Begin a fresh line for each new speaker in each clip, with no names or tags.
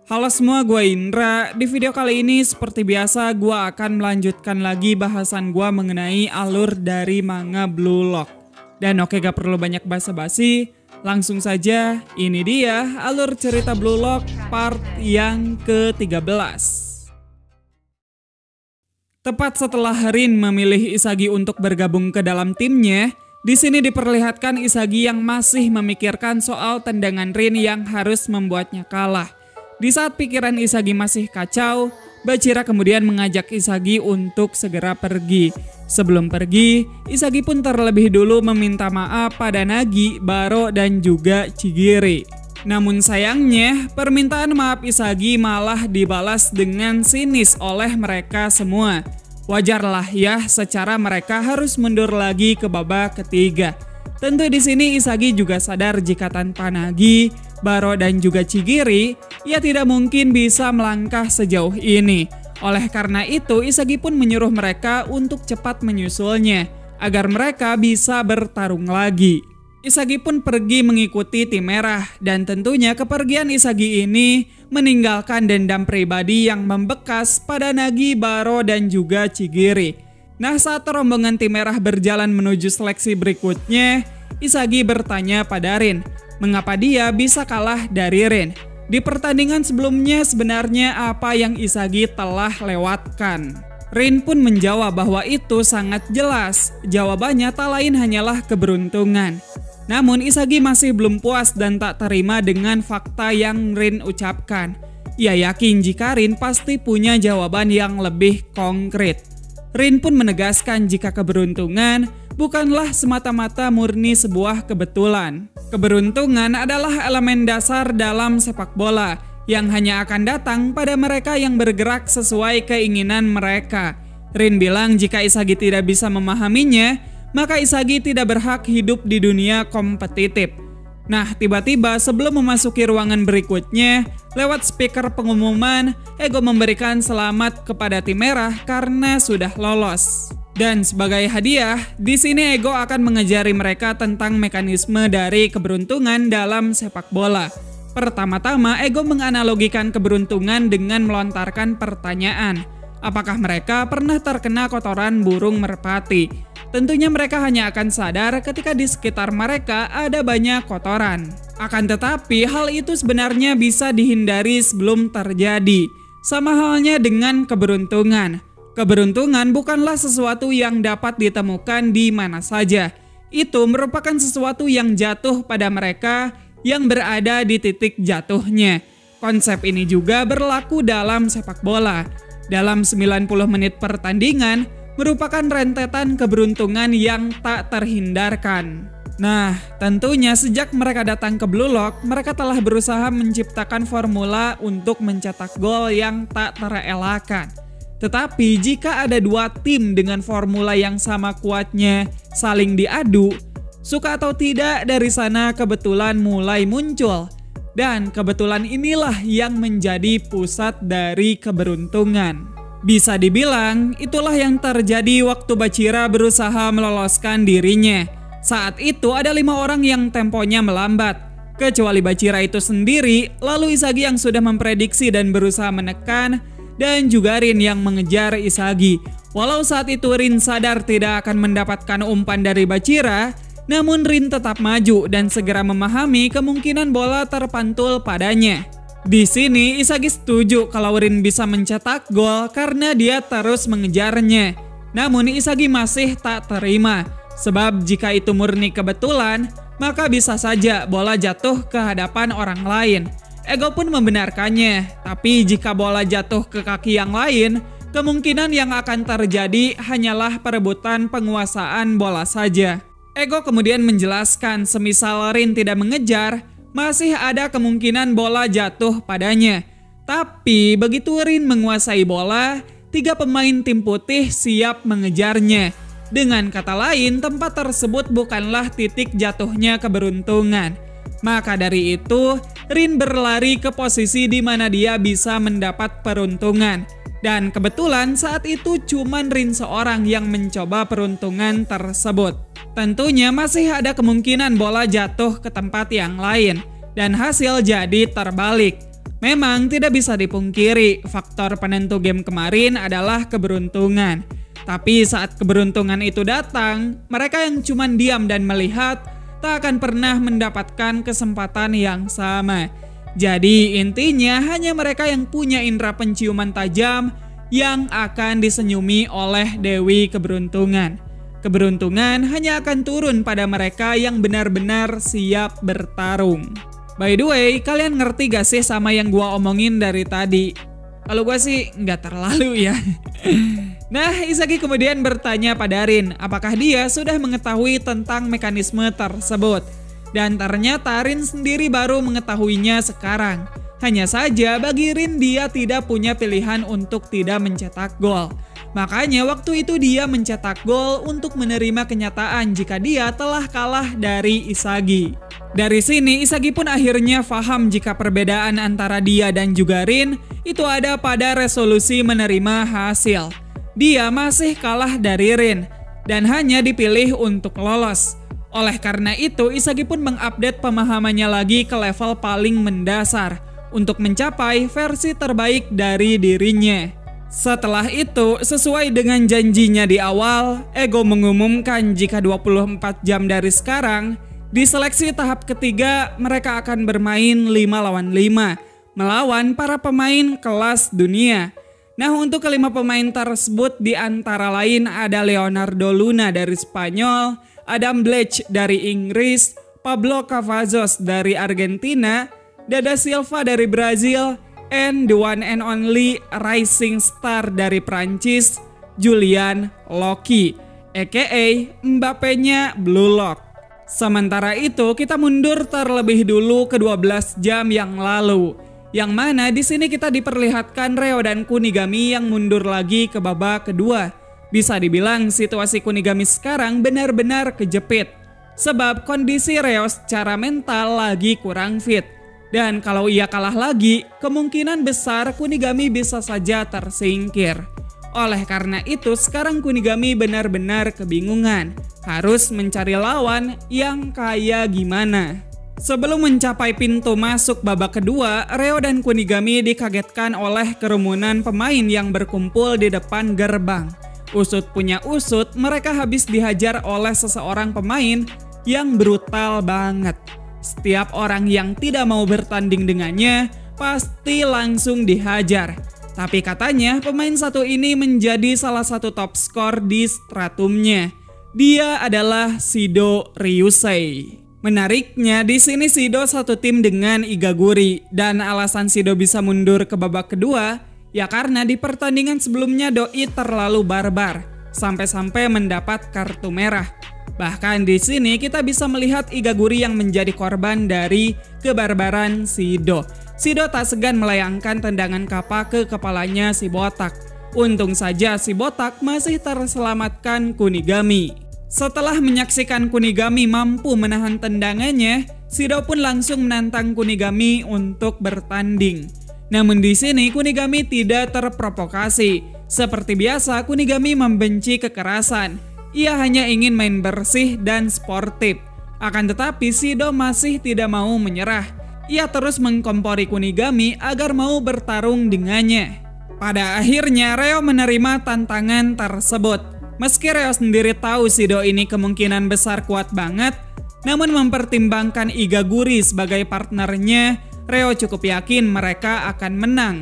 Halo semua, gue Indra. Di video kali ini seperti biasa gue akan melanjutkan lagi bahasan gue mengenai alur dari manga Blue Lock. Dan oke, gak perlu banyak basa-basi, langsung saja ini dia alur cerita Blue Lock part yang ke-13. Tepat setelah Rin memilih Isagi untuk bergabung ke dalam timnya, di sini diperlihatkan Isagi yang masih memikirkan soal tendangan Rin yang harus membuatnya kalah. Di saat pikiran Isagi masih kacau, Bachira kemudian mengajak Isagi untuk segera pergi. Sebelum pergi, Isagi pun terlebih dulu meminta maaf pada Nagi, Baro, dan juga Chigiri. Namun sayangnya, permintaan maaf Isagi malah dibalas dengan sinis oleh mereka semua. Wajarlah ya, secara mereka harus mundur lagi ke babak ketiga. Tentu di sini Isagi juga sadar jika tanpa Nagi, Baro, dan juga Chigiri, ia tidak mungkin bisa melangkah sejauh ini. Oleh karena itu, Isagi pun menyuruh mereka untuk cepat menyusulnya, agar mereka bisa bertarung lagi. Isagi pun pergi mengikuti tim merah, dan tentunya kepergian Isagi ini meninggalkan dendam pribadi yang membekas pada Nagi, Baro, dan juga Chigiri. Nah, saat rombongan tim merah berjalan menuju seleksi berikutnya, Isagi bertanya pada Rin, mengapa dia bisa kalah dari Rin? Di pertandingan sebelumnya sebenarnya apa yang Isagi telah lewatkan? Rin pun menjawab bahwa itu sangat jelas, jawabannya tak lain hanyalah keberuntungan. Namun Isagi masih belum puas dan tak terima dengan fakta yang Rin ucapkan. Ia yakin jika Rin pasti punya jawaban yang lebih konkret. Rin pun menegaskan jika keberuntungan bukanlah semata-mata murni sebuah kebetulan. Keberuntungan adalah elemen dasar dalam sepak bola yang hanya akan datang pada mereka yang bergerak sesuai keinginan mereka. Rin bilang jika Isagi tidak bisa memahaminya, maka Isagi tidak berhak hidup di dunia kompetitif. Nah, tiba-tiba sebelum memasuki ruangan berikutnya, lewat speaker pengumuman, Ego memberikan selamat kepada tim merah karena sudah lolos. Dan sebagai hadiah, di sini Ego akan mengajari mereka tentang mekanisme dari keberuntungan dalam sepak bola. Pertama-tama, Ego menganalogikan keberuntungan dengan melontarkan pertanyaan. Apakah mereka pernah terkena kotoran burung merpati? Tentunya mereka hanya akan sadar ketika di sekitar mereka ada banyak kotoran. Akan tetapi hal itu sebenarnya bisa dihindari sebelum terjadi. Sama halnya dengan keberuntungan. Keberuntungan bukanlah sesuatu yang dapat ditemukan di mana saja. Itu merupakan sesuatu yang jatuh pada mereka yang berada di titik jatuhnya. Konsep ini juga berlaku dalam sepak bola. Dalam 90 menit pertandingan, merupakan rentetan keberuntungan yang tak terhindarkan. Nah, tentunya sejak mereka datang ke Blue Lock, mereka telah berusaha menciptakan formula untuk mencetak gol yang tak terelakkan. Tetapi jika ada dua tim dengan formula yang sama kuatnya saling diadu, suka atau tidak dari sana kebetulan mulai muncul. Dan kebetulan inilah yang menjadi pusat dari keberuntungan. Bisa dibilang, itulah yang terjadi waktu Bachira berusaha meloloskan dirinya. Saat itu ada 5 orang yang temponya melambat. Kecuali Bachira itu sendiri, lalu Isagi yang sudah memprediksi dan berusaha menekan, dan juga Rin yang mengejar Isagi. Walau saat itu Rin sadar tidak akan mendapatkan umpan dari Bachira, namun Rin tetap maju dan segera memahami kemungkinan bola terpantul padanya. Di sini Isagi setuju kalau Rin bisa mencetak gol karena dia terus mengejarnya. Namun Isagi masih tak terima, sebab jika itu murni kebetulan, maka bisa saja bola jatuh ke hadapan orang lain. Ego pun membenarkannya, tapi jika bola jatuh ke kaki yang lain, kemungkinan yang akan terjadi hanyalah perebutan penguasaan bola saja. Ego kemudian menjelaskan semisal Rin tidak mengejar, masih ada kemungkinan bola jatuh padanya. Tapi begitu Rin menguasai bola, 3 pemain tim putih siap mengejarnya. Dengan kata lain, tempat tersebut bukanlah titik jatuhnya keberuntungan. Maka dari itu, Rin berlari ke posisi di mana dia bisa mendapat peruntungan. Dan kebetulan saat itu cuman Rin seorang yang mencoba peruntungan tersebut. Tentunya masih ada kemungkinan bola jatuh ke tempat yang lain, dan hasil jadi terbalik. Memang tidak bisa dipungkiri, faktor penentu game kemarin adalah keberuntungan. Tapi saat keberuntungan itu datang, mereka yang cuma diam dan melihat tak akan pernah mendapatkan kesempatan yang sama. Jadi intinya hanya mereka yang punya indera penciuman tajam yang akan disenyumi oleh Dewi Keberuntungan. Keberuntungan hanya akan turun pada mereka yang benar-benar siap bertarung. By the way, kalian ngerti gak sih sama yang gua omongin dari tadi? Kalau gua sih nggak terlalu ya. Nah, Izagi kemudian bertanya pada Rin, apakah dia sudah mengetahui tentang mekanisme tersebut. Dan ternyata Rin sendiri baru mengetahuinya sekarang. Hanya saja bagi Rin dia tidak punya pilihan untuk tidak mencetak gol. Makanya waktu itu dia mencetak gol untuk menerima kenyataan jika dia telah kalah dari Izagi. Dari sini Izagi pun akhirnya paham jika perbedaan antara dia dan juga Rin itu ada pada resolusi menerima hasil. Dia masih kalah dari Rin dan hanya dipilih untuk lolos. Oleh karena itu Izagi pun mengupdate pemahamannya lagi ke level paling mendasar untuk mencapai versi terbaik dari dirinya. Setelah itu, sesuai dengan janjinya di awal, Ego mengumumkan jika 24 jam dari sekarang, di seleksi tahap ketiga mereka akan bermain 5 lawan 5, melawan para pemain kelas dunia. Nah, untuk kelima pemain tersebut di antara lain ada Leonardo Luna dari Spanyol, Adam Bledge dari Inggris, Pablo Cavazos dari Argentina, Dada Silva dari Brazil, and the one and only rising star dari Prancis, Julian Loki, aka Mbappe-nya Blue Lock. Sementara itu kita mundur terlebih dulu ke 12 jam yang lalu, yang mana di sini kita diperlihatkan Reo dan Kunigami yang mundur lagi ke babak kedua. Bisa dibilang situasi Kunigami sekarang benar-benar kejepit, sebab kondisi Reo secara mental lagi kurang fit. Dan kalau ia kalah lagi, kemungkinan besar Kunigami bisa saja tersingkir. Oleh karena itu sekarang Kunigami benar-benar kebingungan, harus mencari lawan yang kayak gimana. Sebelum mencapai pintu masuk babak kedua, Reo dan Kunigami dikagetkan oleh kerumunan pemain yang berkumpul di depan gerbang. Usut punya usut, mereka habis dihajar oleh seseorang pemain yang brutal banget. Setiap orang yang tidak mau bertanding dengannya pasti langsung dihajar. Tapi katanya pemain satu ini menjadi salah satu top skor di stratumnya. Dia adalah Shido Ryusei. Menariknya di sini Shido satu tim dengan Igaguri, dan alasan Shido bisa mundur ke babak kedua ya karena di pertandingan sebelumnya Doi terlalu barbar sampai-sampai mendapat kartu merah. Bahkan di sini kita bisa melihat Igaguri yang menjadi korban dari kebarbaran Shido. Shido tak segan melayangkan tendangan kappa ke kepalanya si botak. Untung saja si botak masih terselamatkan Kunigami. Setelah menyaksikan Kunigami mampu menahan tendangannya, Shido pun langsung menantang Kunigami untuk bertanding. Namun di sini Kunigami tidak terprovokasi. Seperti biasa Kunigami membenci kekerasan. Ia hanya ingin main bersih dan sportif. Akan tetapi Shido masih tidak mau menyerah. Ia terus mengkompori Kunigami agar mau bertarung dengannya. Pada akhirnya Reo menerima tantangan tersebut. Meski Reo sendiri tahu Shido ini kemungkinan besar kuat banget, namun mempertimbangkan Igaguri sebagai partnernya, Reo cukup yakin mereka akan menang.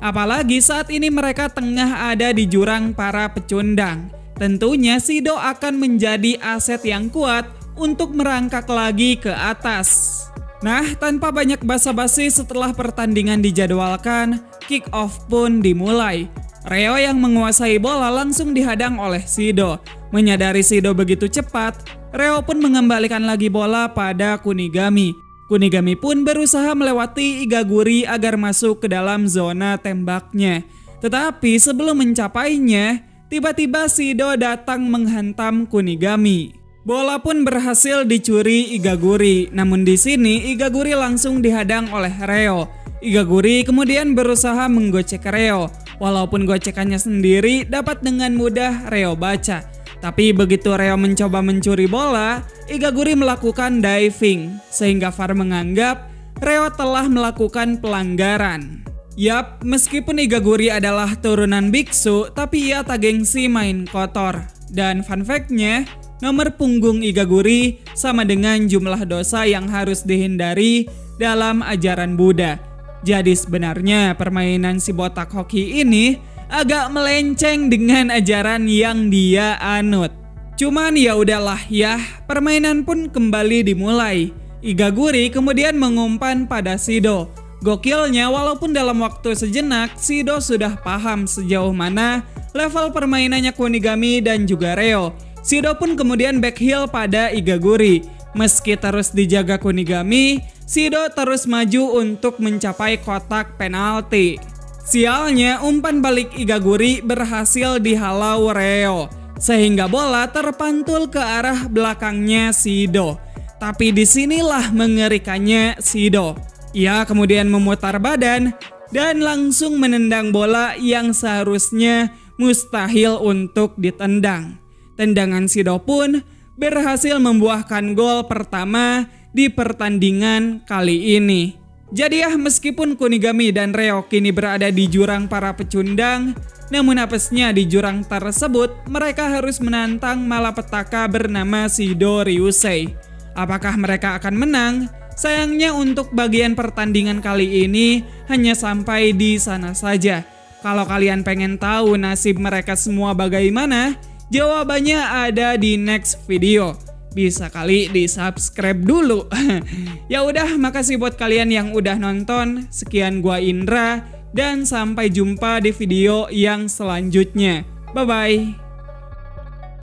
Apalagi saat ini mereka tengah ada di jurang para pecundang. Tentunya Shido akan menjadi aset yang kuat untuk merangkak lagi ke atas. Nah, tanpa banyak basa-basi setelah pertandingan dijadwalkan, kick off pun dimulai. Reo yang menguasai bola langsung dihadang oleh Shido. Menyadari Shido begitu cepat, Reo pun mengembalikan lagi bola pada Kunigami. Kunigami pun berusaha melewati Igaguri agar masuk ke dalam zona tembaknya. Tetapi sebelum mencapainya, tiba-tiba Shido datang menghantam Kunigami. Bola pun berhasil dicuri Igaguri, namun di sini Igaguri langsung dihadang oleh Reo. Igaguri kemudian berusaha menggocek Reo, walaupun gocekannya sendiri dapat dengan mudah Reo baca. Tapi begitu Reo mencoba mencuri bola, Igaguri melakukan diving, sehingga VAR menganggap Reo telah melakukan pelanggaran. Yap, meskipun Igaguri adalah turunan biksu, tapi ia tak gengsi main kotor. Dan fun fact-nya, nomor punggung Igaguri sama dengan jumlah dosa yang harus dihindari dalam ajaran Buddha. Jadi sebenarnya permainan si botak hoki ini agak melenceng dengan ajaran yang dia anut. Cuman ya udahlah ya, permainan pun kembali dimulai. Igaguri kemudian mengumpan pada Shido. Gokilnya, walaupun dalam waktu sejenak, Shido sudah paham sejauh mana level permainannya Kunigami dan juga Reo. Shido pun kemudian backheel pada Igaguri. Meski terus dijaga Kunigami, Shido terus maju untuk mencapai kotak penalti. Sialnya, umpan balik Igaguri berhasil dihalau Reo, sehingga bola terpantul ke arah belakangnya Shido. Tapi disinilah mengerikannya Shido. Ia kemudian memutar badan dan langsung menendang bola yang seharusnya mustahil untuk ditendang. Tendangan Shido pun berhasil membuahkan gol pertama di pertandingan kali ini. Jadi ya, meskipun Kunigami dan Reo kini berada di jurang para pecundang, namun apesnya di jurang tersebut mereka harus menantang malapetaka bernama Shido Ryusei. Apakah mereka akan menang? Sayangnya untuk bagian pertandingan kali ini hanya sampai di sana saja. Kalau kalian pengen tahu nasib mereka semua bagaimana, jawabannya ada di next video. Bisa kali di subscribe dulu. Ya udah, makasih buat kalian yang udah nonton. Sekian gua Indra dan sampai jumpa di video yang selanjutnya. Bye bye.